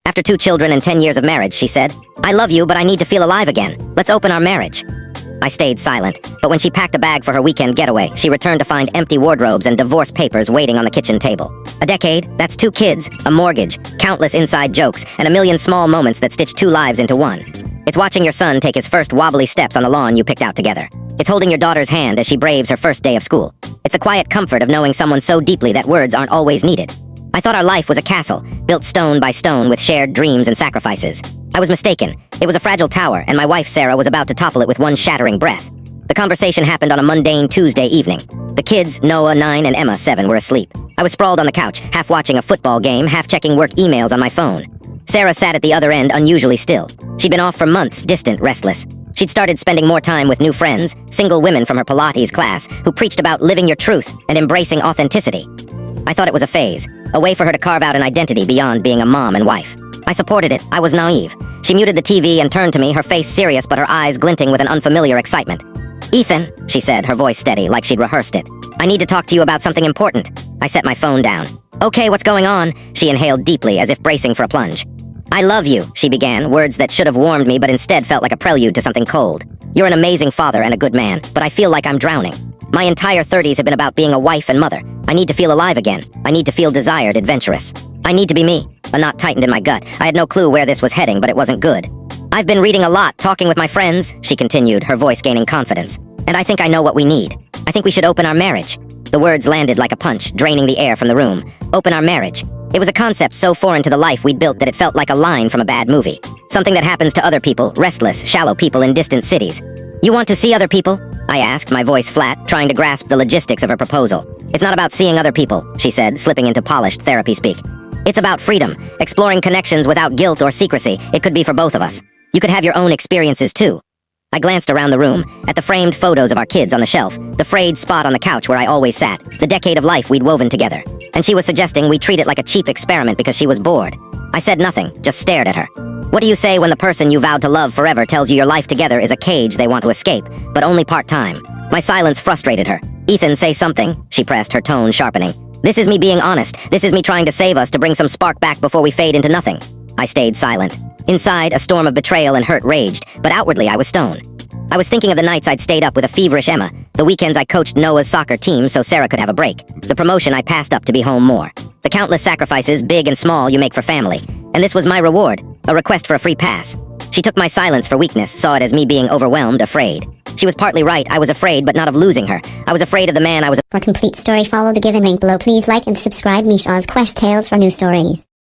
After 2 children and 10 years of marriage, she said, "I love you, but I need to feel alive again. Let's open our marriage." I stayed silent, but when she packed a bag for her weekend getaway, she returned to find empty wardrobes and divorce papers waiting on the kitchen table. A decade, that's 2 kids, a mortgage, countless inside jokes, and a million small moments that stitch 2 lives into one. It's watching your son take his first wobbly steps on the lawn you picked out together. It's holding your daughter's hand as she braves her first day of school. It's the quiet comfort of knowing someone so deeply that words aren't always needed. I thought our life was a castle, built stone by stone with shared dreams and sacrifices. I was mistaken. It was a fragile tower, and my wife Sarah was about to topple it with one shattering breath. The conversation happened on a mundane Tuesday evening. The kids, Noah 9 and Emma 7, were asleep. I was sprawled on the couch, half watching a football game, half checking work emails on my phone. Sarah sat at the other end, unusually still. She'd been off for months, distant, restless. She'd started spending more time with new friends, single women from her Pilates class, who preached about living your truth and embracing authenticity. I thought it was a phase, a way for her to carve out an identity beyond being a mom and wife. I supported it. I was naive. She muted the TV and turned to me, her face serious but her eyes glinting with an unfamiliar excitement. "Ethan," she said, her voice steady, like she'd rehearsed it. "I need to talk to you about something important." I set my phone down. "Okay, what's going on?" She inhaled deeply, as if bracing for a plunge. "I love you," she began, words that should have warmed me but instead felt like a prelude to something cold. "You're an amazing father and a good man, but I feel like I'm drowning. My entire 30s have been about being a wife and mother. I need to feel alive again. I need to feel desired, adventurous. I need to be me." A knot tightened in my gut. I had no clue where this was heading, but it wasn't good. "I've been reading a lot, talking with my friends," she continued, her voice gaining confidence. "And I think I know what we need. I think we should open our marriage." The words landed like a punch, draining the air from the room. Open our marriage. It was a concept so foreign to the life we'd built that it felt like a line from a bad movie. Something that happens to other people, restless, shallow people in distant cities. "You want to see other people?" I asked, my voice flat, trying to grasp the logistics of her proposal. "It's not about seeing other people," she said, slipping into polished therapy speak. "It's about freedom, exploring connections without guilt or secrecy. It could be for both of us. You could have your own experiences too." I glanced around the room, at the framed photos of our kids on the shelf, the frayed spot on the couch where I always sat, the decade of life we'd woven together. And she was suggesting we treat it like a cheap experiment because she was bored. I said nothing, just stared at her. What do you say when the person you vowed to love forever tells you your life together is a cage they want to escape, but only part-time? My silence frustrated her. "Ethan, say something," she pressed, her tone sharpening. "This is me being honest. This is me trying to save us, to bring some spark back before we fade into nothing." I stayed silent. Inside, a storm of betrayal and hurt raged, but outwardly I was stone. I was thinking of the nights I'd stayed up with a feverish Emma, the weekends I coached Noah's soccer team so Sarah could have a break, the promotion I passed up to be home more, the countless sacrifices, big and small, you make for family. And this was my reward, a request for a free pass. She took my silence for weakness, saw it as me being overwhelmed, afraid. She was partly right. I was afraid, but not of losing her. I was afraid of the man I was. For complete story, follow the given link below. Please like and subscribe Meesha's Quest Tales for new stories.